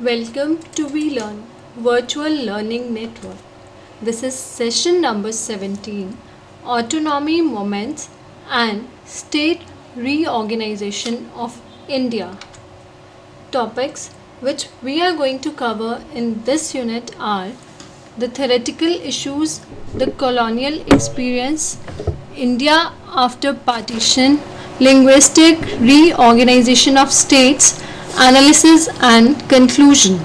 Welcome to We Learn Virtual Learning Network. This is session number 17, Autonomy Moments and State Reorganization of India. Topics which we are going to cover in this unit are the theoretical issues, the colonial experience, India after partition, linguistic reorganization of states, analysis and conclusion.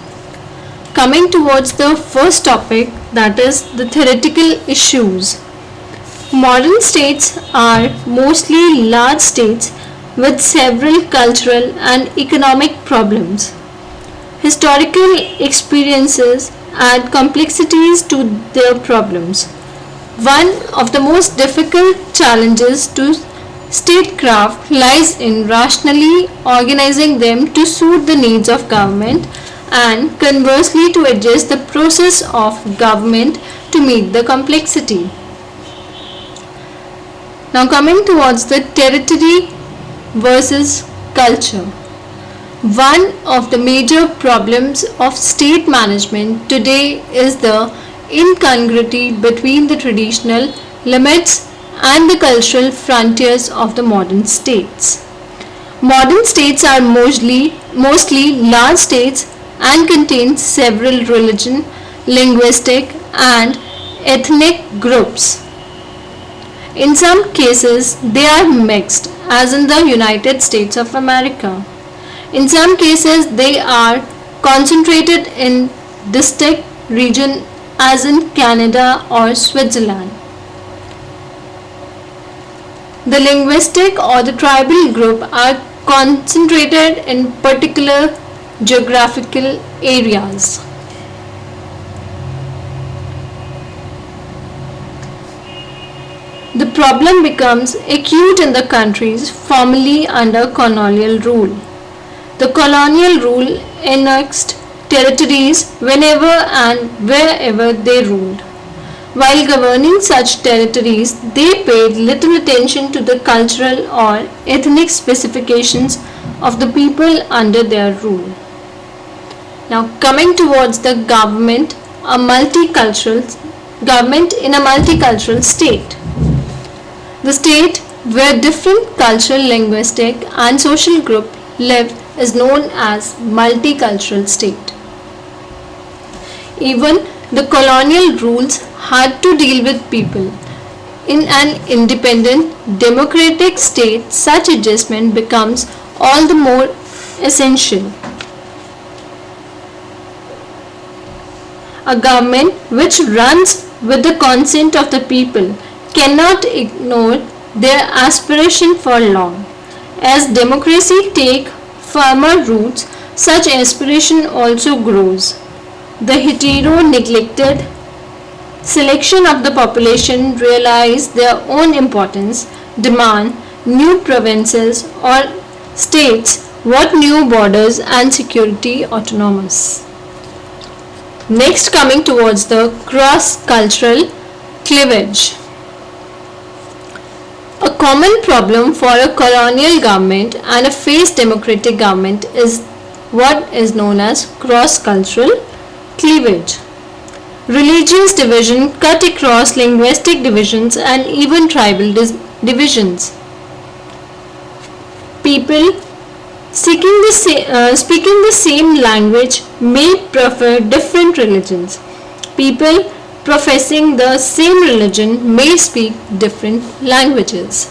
Coming towards the first topic, that is the theoretical issues. Modern states are mostly large states with several cultural and economic problems. Historical experiences add complexities to their problems. One of the most difficult challenges to statecraft lies in rationally organizing them to suit the needs of government and conversely to adjust the process of government to meet the complexity. Now coming towards the territory versus culture. One of the major problems of state management today is the incongruity between the traditional limits and the cultural frontiers of the modern states. Modern states are mostly large states and contain several religion, linguistic and ethnic groups. In some cases, they are mixed, as in the United States of America. In some cases, they are concentrated in distinct region, as in Canada or Switzerland. The linguistic or the tribal group are concentrated in particular geographical areas. The problem becomes acute in the countries formerly under colonial rule. The colonial rule annexed territories whenever and wherever they ruled. While governing such territories, they paid little attention to the cultural or ethnic specifications of the people under their rule. Now coming towards the government in a multicultural state. The state where different cultural, linguistic and social groups live is known as multicultural state. Even the colonial rules had to deal with people. In an independent, democratic state, such adjustment becomes all the more essential. A government which runs with the consent of the people cannot ignore their aspiration for long. As democracy takes firmer roots, such aspiration also grows. The hetero-neglected selection of the population realize their own importance, demand new provinces or states what new borders and security autonomous. Next, coming towards the cross-cultural cleavage. A common problem for a colonial government and a phased democratic government is what is known as cross-cultural cleavage. Religious division cut across linguistic divisions and even tribal divisions. People speaking the same language may prefer different religions. People professing the same religion may speak different languages.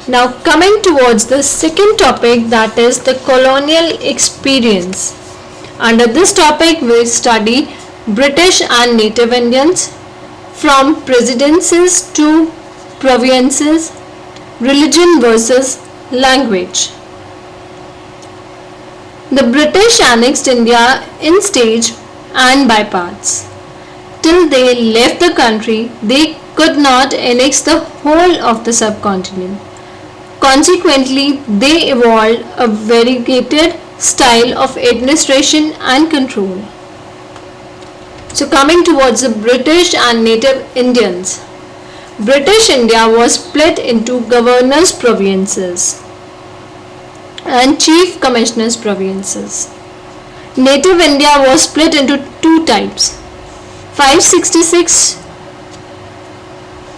Now coming towards the second topic, that is the colonial experience. Under this topic we study British and native Indians, from presidencies to provinces, religion versus language. The British annexed India in stage and by parts. Till they left the country, they could not annex the whole of the subcontinent. Consequently, they evolved a variegated style of administration and control. So coming towards the British and native Indians. British India was split into governors' provinces and chief commissioners' provinces. Native India was split into two types: 566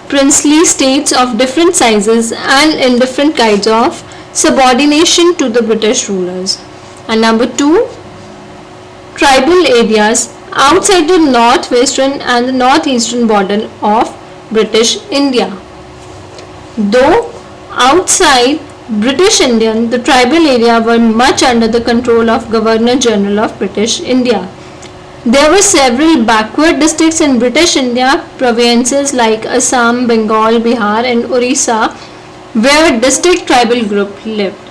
princely states of different sizes and in different kinds of subordination to the British rulers, and number 2, tribal areas outside the northwestern and the northeastern border of British India. Though outside British India, the tribal area were much under the control of Governor General of British India. There were several backward districts in British India provinces like Assam, Bengal, Bihar and Orissa, where distinct tribal groups lived.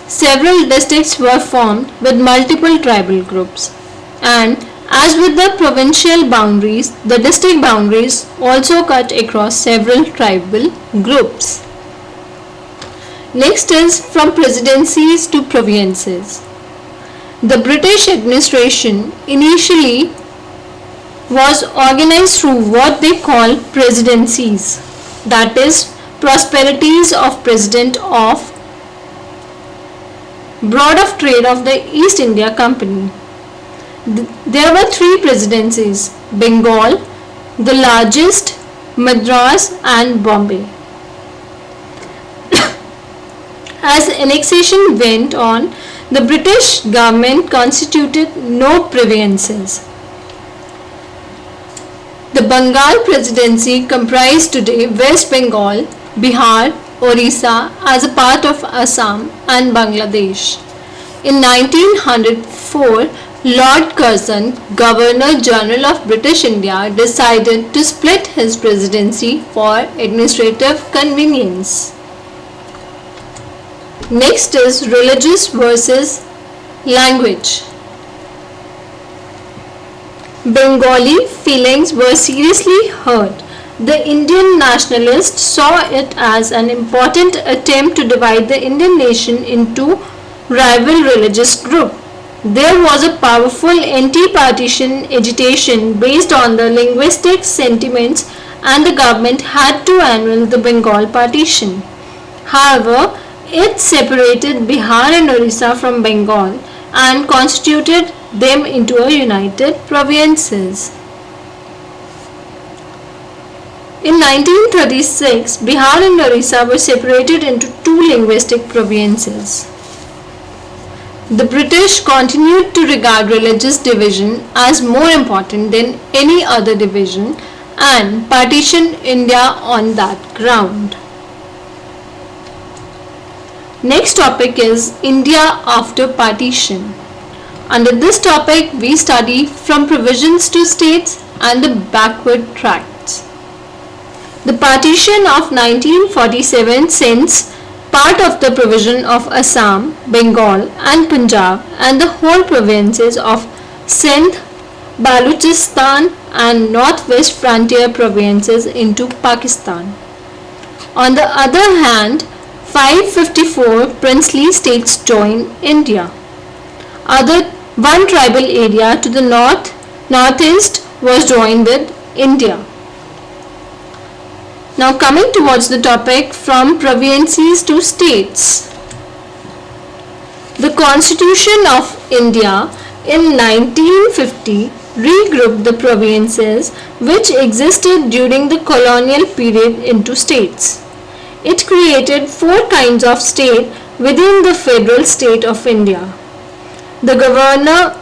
Several districts were formed with multiple tribal groups, and as with the provincial boundaries, the district boundaries also cut across several tribal groups. Next is from presidencies to provinces. The British administration initially was organized through what they call presidencies, that is, prosperities of President of Board of Trade of the East India Company. There were 3 presidencies: Bengal, the largest, Madras and Bombay. As annexation went on, the British government constituted no provinces. The Bengal Presidency comprised today West Bengal, Bihar, Orissa as a part of Assam and Bangladesh. In 1904, Lord Curzon, Governor General of British India, decided to split his presidency for administrative convenience. Next is religious versus language. Bengali feelings were seriously hurt. The Indian nationalists saw it as an important attempt to divide the Indian nation into rival religious groups. There was a powerful anti-partition agitation based on the linguistic sentiments, and the government had to annul the Bengal partition. However, it separated Bihar and Orissa from Bengal and constituted them into a united provinces. In 1936, Bihar and Orissa were separated into 2 linguistic provinces. The British continued to regard religious division as more important than any other division and partitioned India on that ground. Next topic is India after partition. Under this topic, we study from provisions to states and the backward tracts. The partition of 1947 sends part of the provision of Assam, Bengal and Punjab and the whole provinces of Sindh, Balochistan and northwest frontier provinces into Pakistan. On the other hand, 554 princely states joined India. One tribal area to the northeast was joined with India. Now coming towards the topic from provinces to states. The Constitution of India in 1950 regrouped the provinces which existed during the colonial period into states. It created 4 kinds of state within the federal state of India. The governor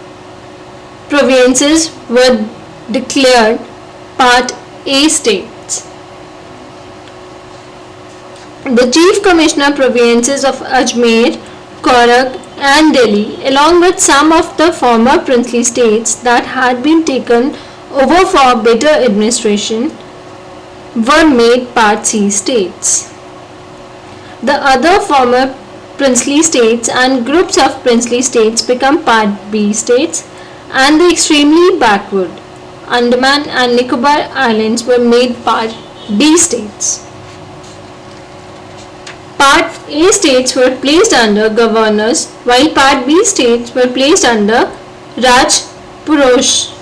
provinces were declared Part A states. The Chief Commissioner provinces of Ajmer, Korak and Delhi, along with some of the former princely states that had been taken over for better administration, were made Part C states. The other former princely states and groups of princely states become Part B states, and the extremely backward Andaman and Nicobar Islands were made Part D states. Part A states were placed under governors, while Part B states were placed under Raj Purosh.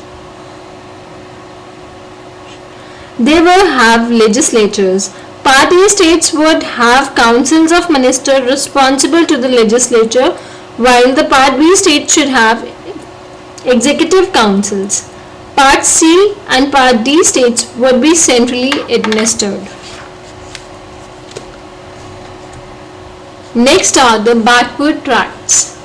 They will have legislatures. Part A states would have councils of ministers responsible to the legislature, while the Part B states should have Executive councils. Part C and Part D states would be centrally administered. Next are the backward tracts.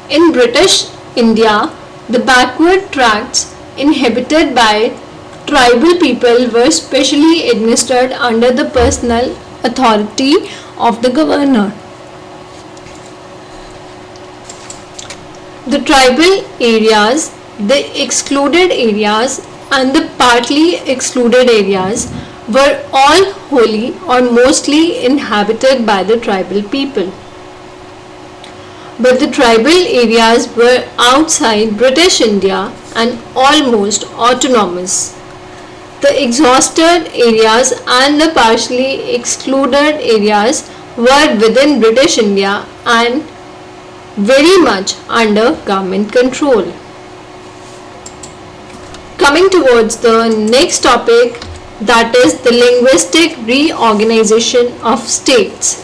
In British India, the backward tracts inhabited by tribal people were specially administered under the personal authority of the governor. The tribal areas, the excluded areas and the partly excluded areas were all wholly or mostly inhabited by the tribal people. But the tribal areas were outside British India and almost autonomous. The exhausted areas and the partially excluded areas were within British India and very much under government control. Coming towards the next topic, that is the linguistic reorganization of states.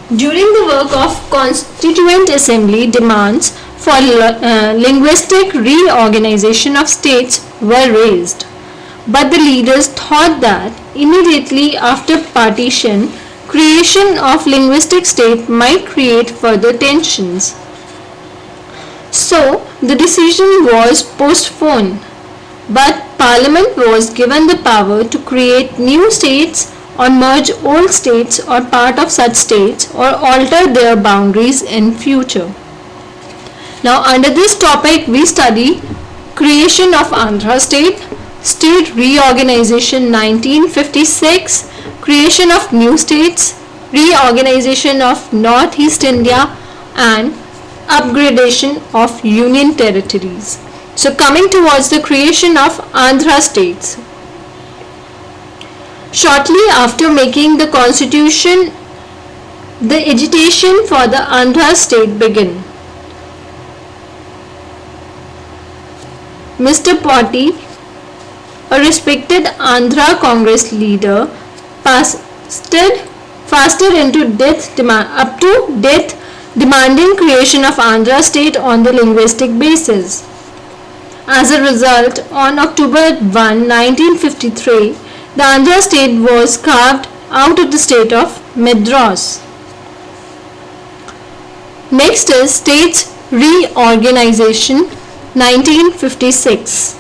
During the work of Constituent Assembly, demands for linguistic reorganization of states were raised. But the leaders thought that immediately after partition, creation of linguistic state might create further tensions. So the decision was postponed, but Parliament was given the power to create new states or merge old states or part of such states or alter their boundaries in future. Now under this topic we study creation of Andhra state, state reorganization 1956, creation of new states, reorganization of Northeast India and upgradation of union territories. So coming towards the creation of Andhra states. Shortly after making the constitution, the agitation for the Andhra state began. Mr. Potti, a respected Andhra Congress leader, fasted into death demanding creation of Andhra state on the linguistic basis. As a result, on October 1, 1953, the Andhra state was carved out of the state of Madras. Next is States Reorganization 1956.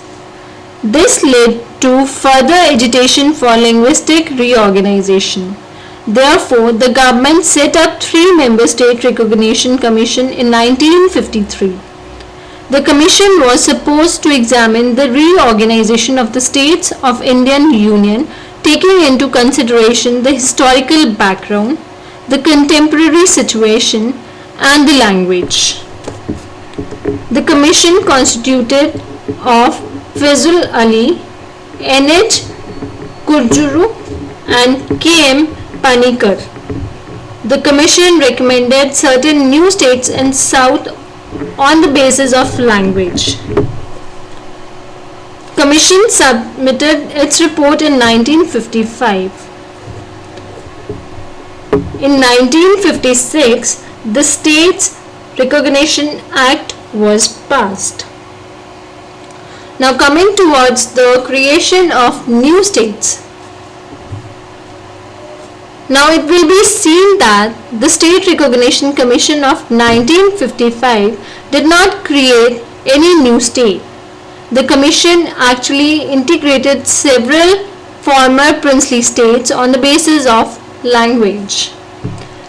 This led to further agitation for linguistic reorganization. Therefore, the government set up 3-member State Recognition Commission in 1953. The commission was supposed to examine the reorganization of the states of Indian Union, taking into consideration the historical background, the contemporary situation, and the language. The commission constituted of Fazul Ali, N.H. Kurjuru, and K.M. Panikar. The commission recommended certain new states in South on the basis of language. Commission submitted its report in 1955. In 1956, the States Recognition Act was passed. Now coming towards the creation of new states. Now it will be seen that the State Recognition Commission of 1955 did not create any new state. The commission actually integrated several former princely states on the basis of language.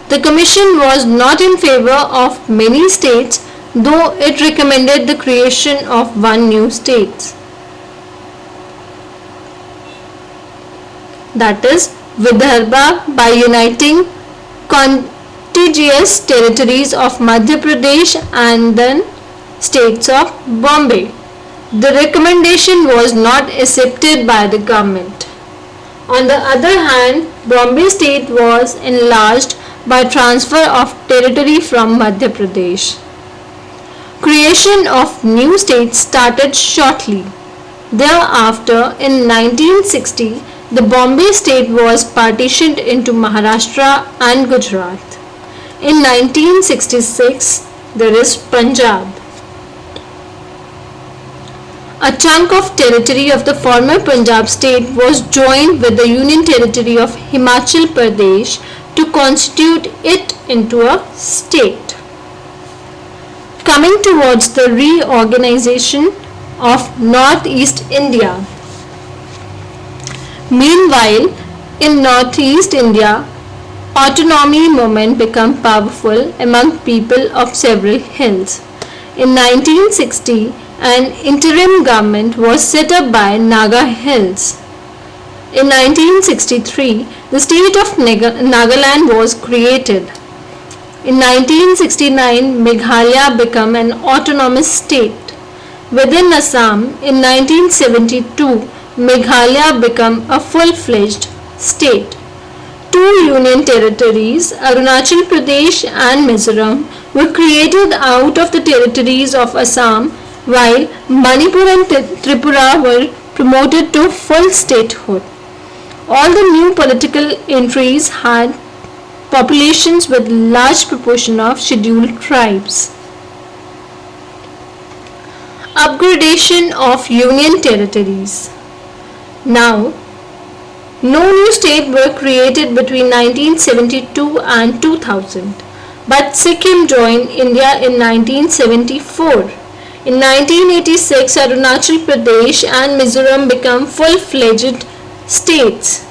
The commission was not in favor of many states, though it recommended the creation of one new state. That is Vidarbha, by uniting contiguous territories of Madhya Pradesh and then states of Bombay. The recommendation was not accepted by the government. On the other hand, Bombay state was enlarged by transfer of territory from Madhya Pradesh. Creation of new states started shortly. Thereafter, in 1960, the Bombay state was partitioned into Maharashtra and Gujarat. In 1966, there is Punjab. a chunk of territory of the former Punjab state was joined with the Union Territory of Himachal Pradesh to constitute it into a state. Coming towards the reorganization of Northeast India. Meanwhile, in Northeast India, autonomy movement became powerful among people of several hills. In 1960, an interim government was set up by Naga Hills. In 1963, the state of Nagaland was created. In 1969, Meghalaya became an autonomous state. Within Assam, in 1972, Meghalaya became a full-fledged state. Two union territories, Arunachal Pradesh and Mizoram, were created out of the territories of Assam, while Manipur and Tripura were promoted to full statehood. All the new political entries had populations with large proportion of scheduled tribes. Upgradation of union territories. Now, no new state were created between 1972 and 2000, but Sikkim joined India in 1974. In 1986, Arunachal Pradesh and Mizoram became full-fledged states.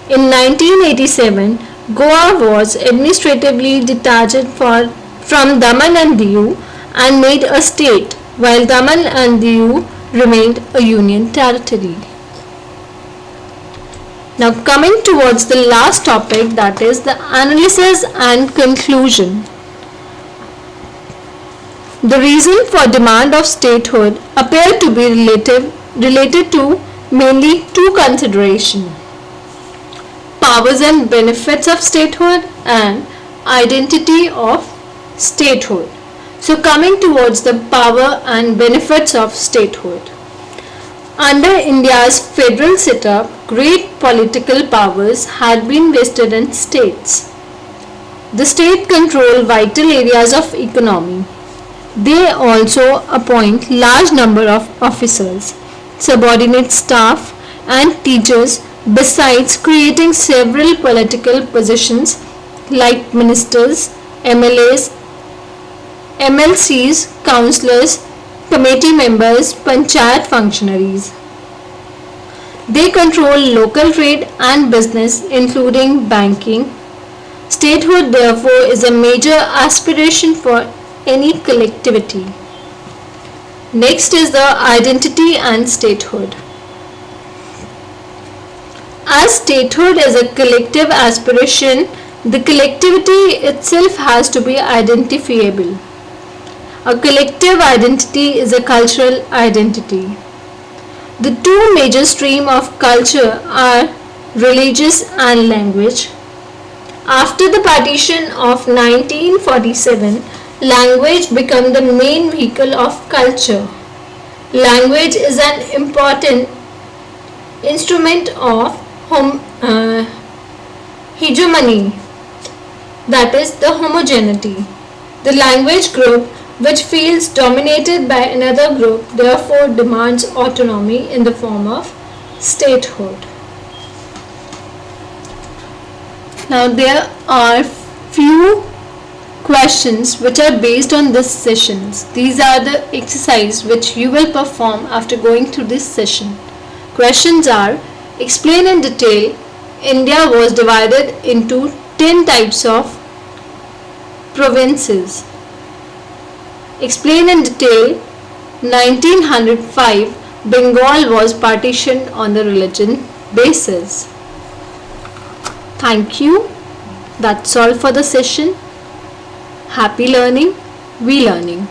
In 1987, Goa was administratively detached from Daman and Diu and made a state, while Daman and Diu remained a union territory. Now coming towards the last topic, that is the analysis and conclusion. The reason for demand of statehood appear to be related to mainly two considerations: powers and benefits of statehood and identity of statehood. So coming towards the power and benefits of statehood. Under India's federal setup, great political powers had been vested in states. The state control vital areas of economy. They also appoint large number of officers, subordinate staff and teachers, besides creating several political positions like ministers, MLAs, MLCs, councillors, committee members, panchayat functionaries. They control local trade and business, including banking. Statehood, therefore, is a major aspiration for any collectivity. Next is the identity and statehood. As statehood is a collective aspiration, the collectivity itself has to be identifiable. A collective identity is a cultural identity. The two major streams of culture are religious and language. After the partition of 1947, language became the main vehicle of culture. Language is an important instrument of hegemony, that is the homogeneity. The language group which feels dominated by another group therefore demands autonomy in the form of statehood. Now there are few questions which are based on this sessions. These are the exercise which you will perform after going through this session. Questions are: explain in detail India was divided into 10 types of provinces. Explain in detail 1905 Bengal was partitioned on the religion basis. Thank you. That's all for the session. Happy learning, we learning.